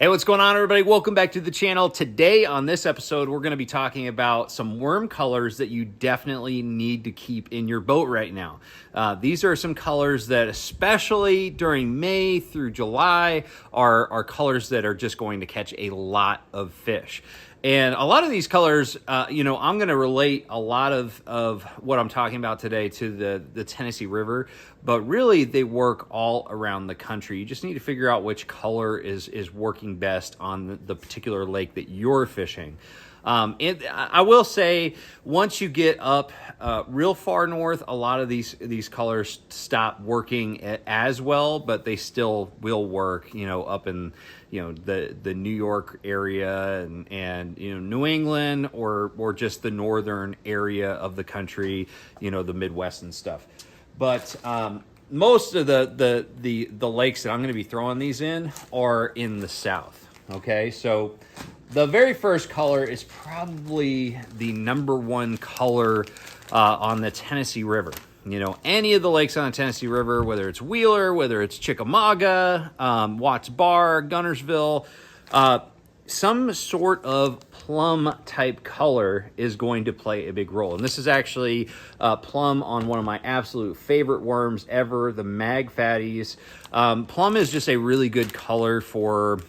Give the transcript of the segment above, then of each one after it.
Hey, what's going on, everybody? Welcome back to the channel. Today on this episode, we're going to be talking about some worm colors that you definitely need to keep in your boat right now. These are some colors that, especially during May through July, are colors that are just going to catch a lot of fish. And a lot of these colors, I'm going to relate a lot of what I'm talking about today to the Tennessee River, but really they work all around the country. You just need to figure out which color is working best on the particular lake that you're fishing. I will say, once you get up real far north, a lot of these colors stop working as well, but they still will work, up in, the New York area and New England or just the northern area of the country, the Midwest and stuff. But most of the lakes that I'm going to be throwing these in are in the south. Okay, so the very first color is probably the number one color on the Tennessee River. Any of the lakes on the Tennessee River, whether it's Wheeler, whether it's Chickamauga, Watts Bar, Gunnersville, some sort of plum type color is going to play a big role. And this is actually plum on one of my absolute favorite worms ever, the mag fatties. Plum is just a really good color for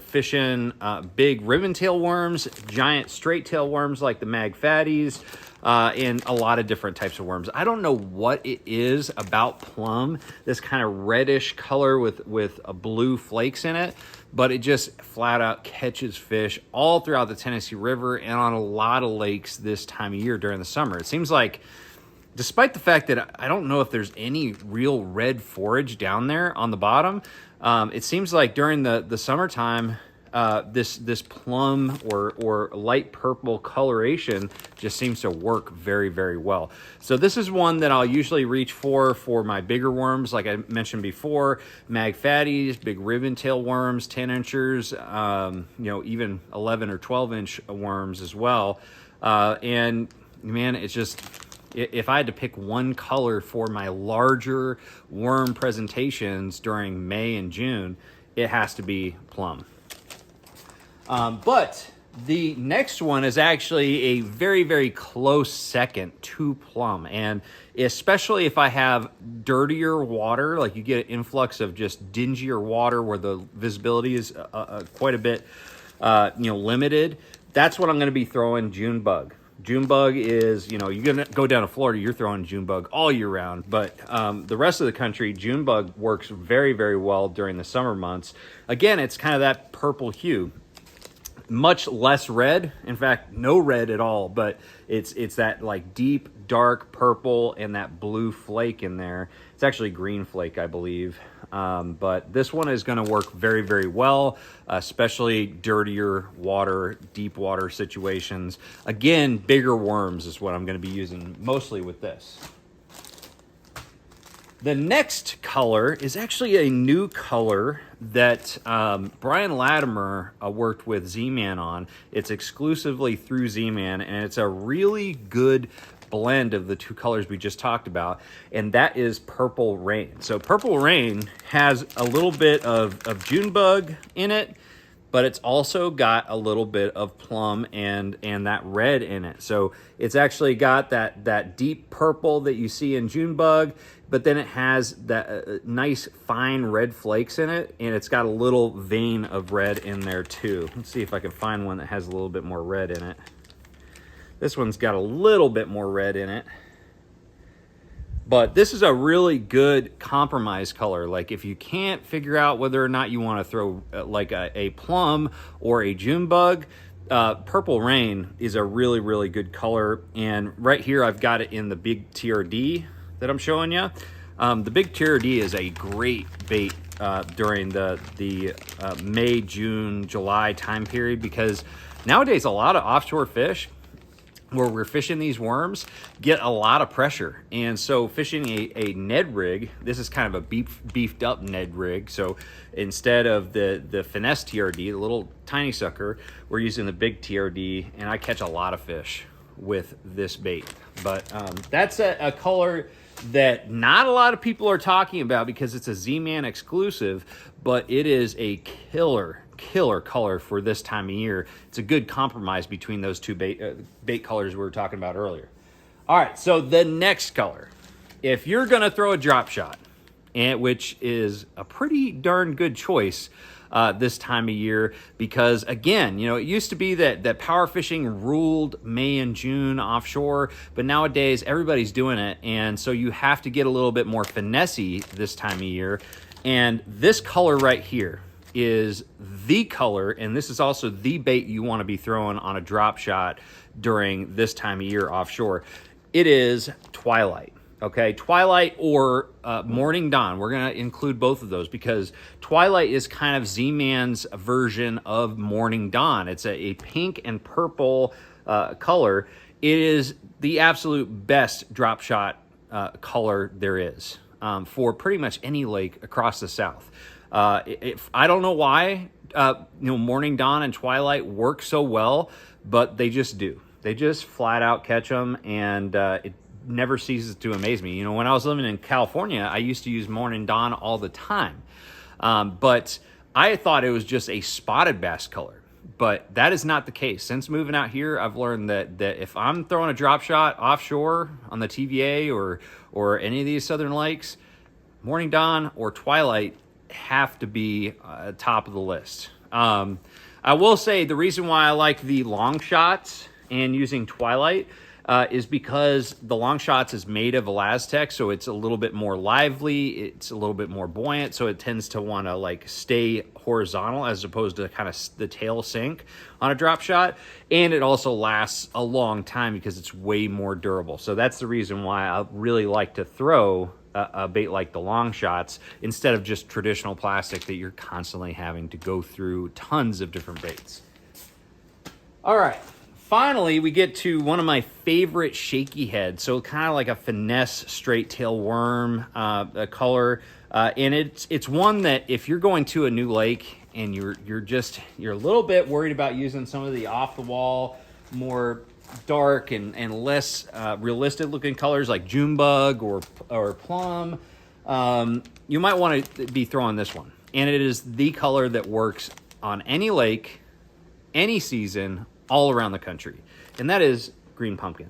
fishing big ribbon tail worms, giant straight tail worms like the mag fatties, and a lot of different types of worms. I don't know what it is about plum, this kind of reddish color with a blue flakes in it, but it just flat out catches fish all throughout the Tennessee River and on a lot of lakes this time of year during the summer. It seems like, despite the fact that I don't know if there's any real red forage down there on the bottom, it seems like during the summertime, this plum or light purple coloration just seems to work very, very well. So this is one that I'll usually reach for my bigger worms, like I mentioned before, mag fatties, big ribbon tail worms, 10 inchers, even 11 or 12 inch worms as well. And man, it's just, if I had to pick one color for my larger worm presentations during May and June, it has to be plum. But the next one is actually a very, very close second to plum. And especially if I have dirtier water, like you get an influx of just dingier water where the visibility is quite a bit limited, that's what I'm going to be throwing Junebug. Junebug is, you're going to go down to Florida, you're throwing Junebug all year round. But the rest of the country, Junebug works very, very well during the summer months. Again, it's kind of that purple hue. Much less red, in fact, no red at all, but it's that like deep, dark purple and that blue flake in there. It's actually green flake, I believe. But this one is going to work very, very well, especially dirtier water, deep water situations. Again, bigger worms is what I'm going to be using mostly with this. The next color is actually a new color that Brian Latimer worked with Z-Man on. It's exclusively through Z-Man, and it's a really good blend of the two colors we just talked about, and that is Purple Rain. So Purple Rain has a little bit of Junebug in it, but it's also got a little bit of plum and that red in it. So it's actually got that deep purple that you see in Junebug, but then it has that nice fine red flakes in it, and it's got a little vein of red in there too. Let's see if I can find one that has a little bit more red in it. This one's got a little bit more red in it. But this is a really good compromise color. Like if you can't figure out whether or not you want to throw like a plum or a Junebug, Purple Rain is a really, really good color. And right here, I've got it in the big TRD that I'm showing you. The big TRD is a great bait during the May, June, July time period, because nowadays a lot of offshore fish where we're fishing these worms get a lot of pressure. And so fishing a Ned rig, this is kind of a beefed up Ned rig. So instead of the finesse TRD, the little tiny sucker, we're using the big TRD, and I catch a lot of fish with this bait. But that's a color that not a lot of people are talking about because it's a Z-Man exclusive, but it is a killer killer color for this time of year. It's a good compromise between those two bait colors we were talking about earlier. All right, so the next color, if you're gonna throw a drop shot, which is a pretty darn good choice this time of year, because again, you know, it used to be that power fishing ruled May and June offshore, but nowadays everybody's doing it, and so you have to get a little bit more finessey this time of year. And this color right here is the color, and this is also the bait you want to be throwing on a drop shot during this time of year offshore. It is Twilight. Okay, Twilight or Morning Dawn. We're going to include both of those because Twilight is kind of Z-Man's version of Morning Dawn. It's a pink and purple color. It is the absolute best drop shot color there is for pretty much any lake across the South. I don't know why Morning Dawn and Twilight work so well, but they just do. They just flat out catch them, and it never ceases to amaze me. You know, when I was living in California, I used to use Morning Dawn all the time. But I thought it was just a spotted bass color. But that is not the case. Since moving out here, I've learned that if I'm throwing a drop shot offshore on the TVA or any of these southern lakes, Morning Dawn or Twilight have to be top of the list. I will say the reason why I like the long shots and using Twilight is because the long shots is made of Elastec, so it's a little bit more lively, it's a little bit more buoyant, so it tends to want to like stay horizontal as opposed to kind of the tail sink on a drop shot, and it also lasts a long time because it's way more durable. So that's the reason why I really like to throw a bait like the long shots instead of just traditional plastic that you're constantly having to go through tons of different baits. All right. Finally, we get to one of my favorite shaky heads. So kind of like a finesse straight tail worm color. And it's one that if you're going to a new lake and you're a little bit worried about using some of the off the wall, more dark and less realistic looking colors like Junebug or Plum, you might want to be throwing this one. And it is the color that works on any lake, any season, all around the country, and that is green pumpkin.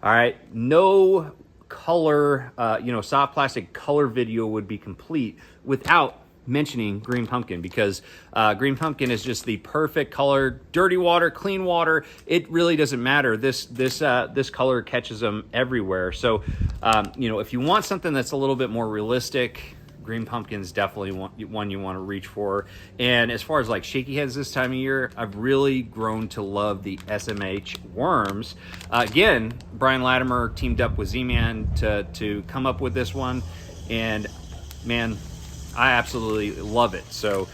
All right, no color, soft plastic color video would be complete without mentioning green pumpkin, because green pumpkin is just the perfect color. Dirty water, clean water, it really doesn't matter. This color catches them everywhere. So, if you want something that's a little bit more realistic, green pumpkin is definitely one you want to reach for. And as far as like shaky heads this time of year, I've really grown to love the SMH worms. Again, Brian Latimer teamed up with Z-Man to come up with this one, and man, I absolutely love it. So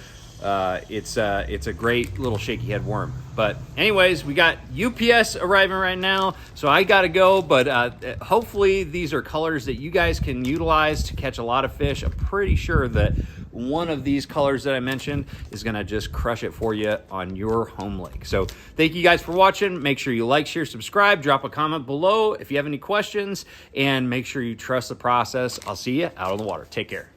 it's a great little shaky head worm. But anyways, we got UPS arriving right now, so I gotta go, but hopefully these are colors that you guys can utilize to catch a lot of fish. I'm pretty sure that one of these colors that I mentioned is gonna just crush it for you on your home lake. So thank you guys for watching. Make sure you like, share, subscribe, drop a comment below if you have any questions, and make sure you trust the process. I'll see you out on the water. Take care.